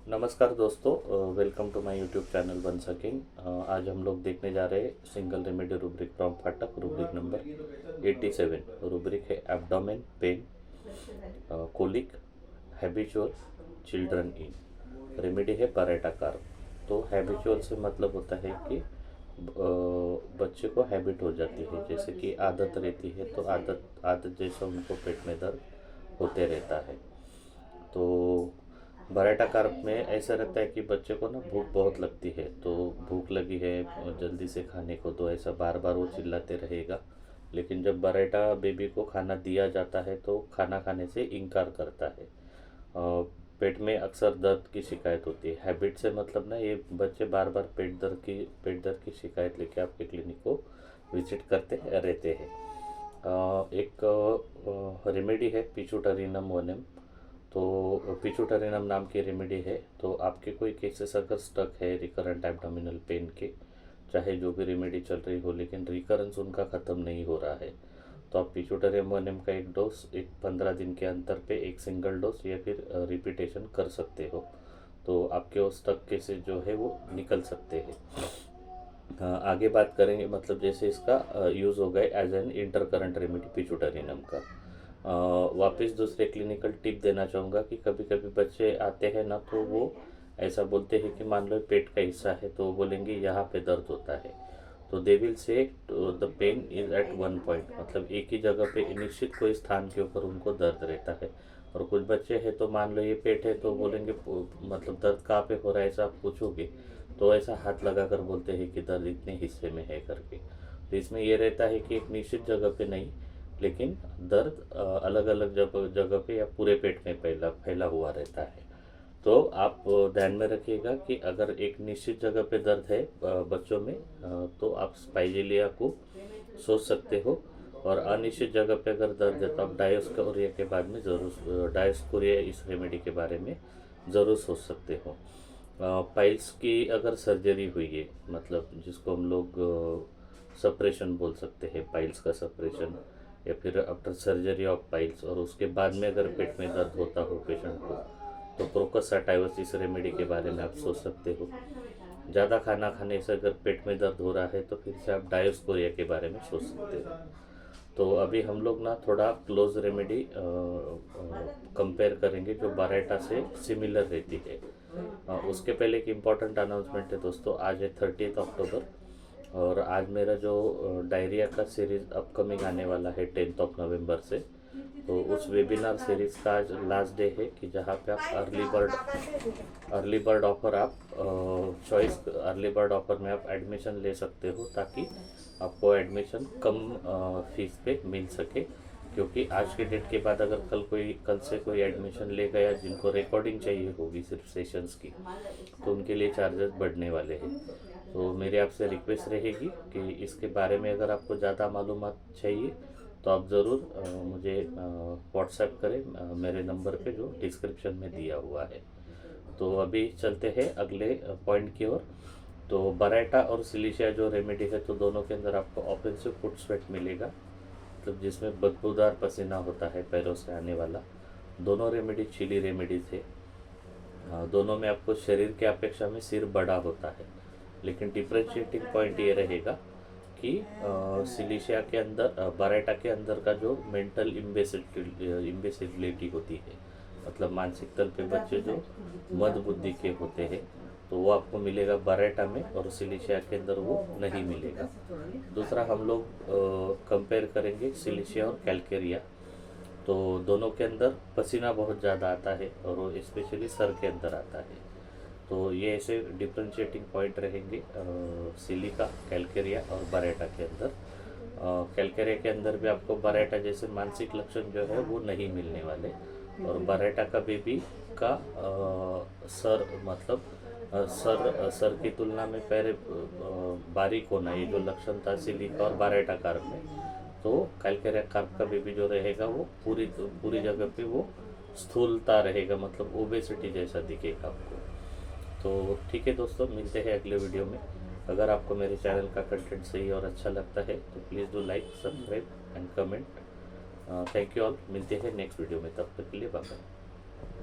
नमस्कार दोस्तों, welcome to my YouTube channel once again. आज हम लोग देखने जा रहे हैं single remedy rubric from Phatak, rubric number 87। Rubric है abdomen pain, colic, habitual, children in. Remedy है बरेटा कार्ब। तो हैबिचुअल से मतलब होता है कि बच्चे को हैबिट हो जाती है, जैसे कि आदत रहती है, तो आदत आदत जैसा उनको पेट में दर्द होते रहता है। तो बराटा कार्प में ऐसा रहता है कि बच्चे को ना भूख बहुत लगती है, तो भूख लगी है जल्दी से खाने को, तो ऐसा बार बार वो चिल्लाते रहेगा। लेकिन जब बराटा बेबी को खाना दिया जाता है तो खाना खाने से इनकार करता है। पेट में अक्सर दर्द की शिकायत होती है। हैबिट से मतलब ना, ये बच्चे बार बार पेट दर्द की शिकायत लेके आपके क्लिनिक को विजिट करते रहते हैं। एक रेमेडी है पिचुटरीनम वनम। तो पिचुटरीनम नाम की रेमेडी है। तो आपके कोई केसेस अगर स्टक है रिकरेंट एब्डोमिनल पेन के, चाहे जो भी रेमेडी चल रही हो, लेकिन रिकरेंस उनका ख़त्म नहीं हो रहा है, तो आप पिचुटरीनम वनम का एक डोज एक 15 दिन के अंतर पे एक सिंगल डोज या फिर रिपीटेशन कर सकते हो। तो आपके वो स्टक केसेस जो है वो निकल सकते हैं। आगे बात करेंगे, मतलब जैसे इसका यूज़ हो गए as an inter current remedy पिचुटरीनम का। वापस दूसरे क्लिनिकल टिप देना चाहूँगा कि कभी कभी बच्चे आते हैं ना, तो वो ऐसा बोलते हैं कि मान लो पेट का हिस्सा है, तो वो बोलेंगे यहाँ पे दर्द होता है। तो they will say the pain is at one point, मतलब एक ही जगह पे निश्चित कोई स्थान के ऊपर उनको दर्द रहता है। और कुछ बच्चे हैं तो मान लो ये पेट है, तो बोलेंगे मतलब दर्द कहाँ पे हो रहा है, ऐसा आप पूछोगे तो ऐसा हाथ लगा कर बोलते हैं कि दर्द इतने हिस्से में है करके। तो इसमें ये रहता है कि एक निश्चित जगह पे नहीं, लेकिन दर्द अलग अलग जगह पे या पूरे पेट में फैला फैला हुआ रहता है। तो आप ध्यान में रखिएगा कि अगर एक निश्चित जगह पे दर्द है बच्चों में, तो आप स्पाइजेलिया को सोच सकते हो। और अनिश्चित जगह पे अगर दर्द है तो आप डायोस्कोरिया के बाद में ज़रूर डायोस्कोरिया इस रेमेडी के बारे में ज़रूर सोच सकते हो। पाइल्स की अगर सर्जरी हुई है, मतलब जिसको हम लोग सप्रेशन बोल सकते हैं, पाइल्स का सप्रेशन, या फिर आफ्टर सर्जरी ऑफ पाइल्स, और उसके बाद में अगर पेट में दर्द होता हो पेशेंट को, तो प्रोकस सटाइवस इस रेमेडी के बारे में आप सोच सकते हो। ज़्यादा खाना खाने से अगर पेट में दर्द हो रहा है तो फिर से आप डायोस्कोरिया के बारे में सोच सकते हो। तो अभी हम लोग ना थोड़ा क्लोज रेमेडी कंपेयर करेंगे जो बराटा से सिमिलर रहती है। उसके पहले एक इम्पॉर्टेंट अनाउंसमेंट है दोस्तों। आज है 30 अक्टूबर, और आज मेरा जो डायरिया का सीरीज़ अपकमिंग आने वाला है 10 नवंबर से। तो उस वेबिनार सीरीज़ का आज लास्ट डे है कि जहाँ पे आप अर्ली बर्ड ऑफर आप चॉइस अर्ली बर्ड ऑफर में आप एडमिशन ले सकते हो, ताकि आपको एडमिशन कम फीस पे मिल सके। क्योंकि आज के डेट के बाद अगर कल से कोई एडमिशन ले गया जिनको रिकॉर्डिंग चाहिए होगी सिर्फ सेशंस की, तो उनके लिए चार्जेस बढ़ने वाले हैं। तो मेरी आपसे रिक्वेस्ट रहेगी कि इसके बारे में अगर आपको ज़्यादा मालूमात चाहिए तो आप ज़रूर मुझे व्हाट्सएप करें मेरे नंबर पे जो डिस्क्रिप्शन में दिया हुआ है। तो अभी चलते हैं अगले पॉइंट की ओर। तो बराटा और सिलिशिया जो रेमेडी है, तो दोनों के अंदर आपको ऑफेंसिव फुट स्वेट मिलेगा, मतलब जिसमें बदबूदार पसीना होता है पैरों से आने वाला। दोनों रेमेडी चिली रेमेडीज है। दोनों में आपको शरीर के अपेक्षा में सिर बड़ा होता है, लेकिन डिफ्रेंशिएटिंग पॉइंट ये रहेगा कि सिलिशिया के अंदर बराटा के अंदर का जो मेंटल इम्बेसिबिलिटी होती है, मतलब मानसिक तल पे बच्चे जो मद बुद्धि के होते हैं, तो वो आपको मिलेगा बराटा में, और सिलिशिया के अंदर वो नहीं मिलेगा। दूसरा हम लोग कंपेयर करेंगे सिलिशिया और कैलकेरिया। तो दोनों के अंदर पसीना बहुत ज़्यादा आता है, और वो स्पेशली सर के अंदर आता है। तो ये ऐसे डिफ्रेंशिएटिंग पॉइंट रहेंगे सिलिका, कैलकेरिया और बराटा के अंदर। कैलकेरिया के अंदर भी आपको बराटा जैसे मानसिक लक्षण जो है वो नहीं मिलने वाले, और बराटा का बेबी का सर, मतलब सर की तुलना में पैर बारीक होना, ये जो लक्षण था सिलिका और बराटा कार्प में, तो कैलकेरिया कार्प का बेबी जो रहेगा वो पूरी जगह पे वो स्थूलता रहेगा, मतलब ओबेसिटी जैसा दिखेगा आपको। तो ठीक है दोस्तों, मिलते हैं अगले वीडियो में। अगर आपको मेरे चैनल का कंटेंट सही और अच्छा लगता है तो please do like, subscribe and comment. Thank you all. मिलते हैं नेक्स्ट वीडियो में, तब तक के लिए बाय बाय।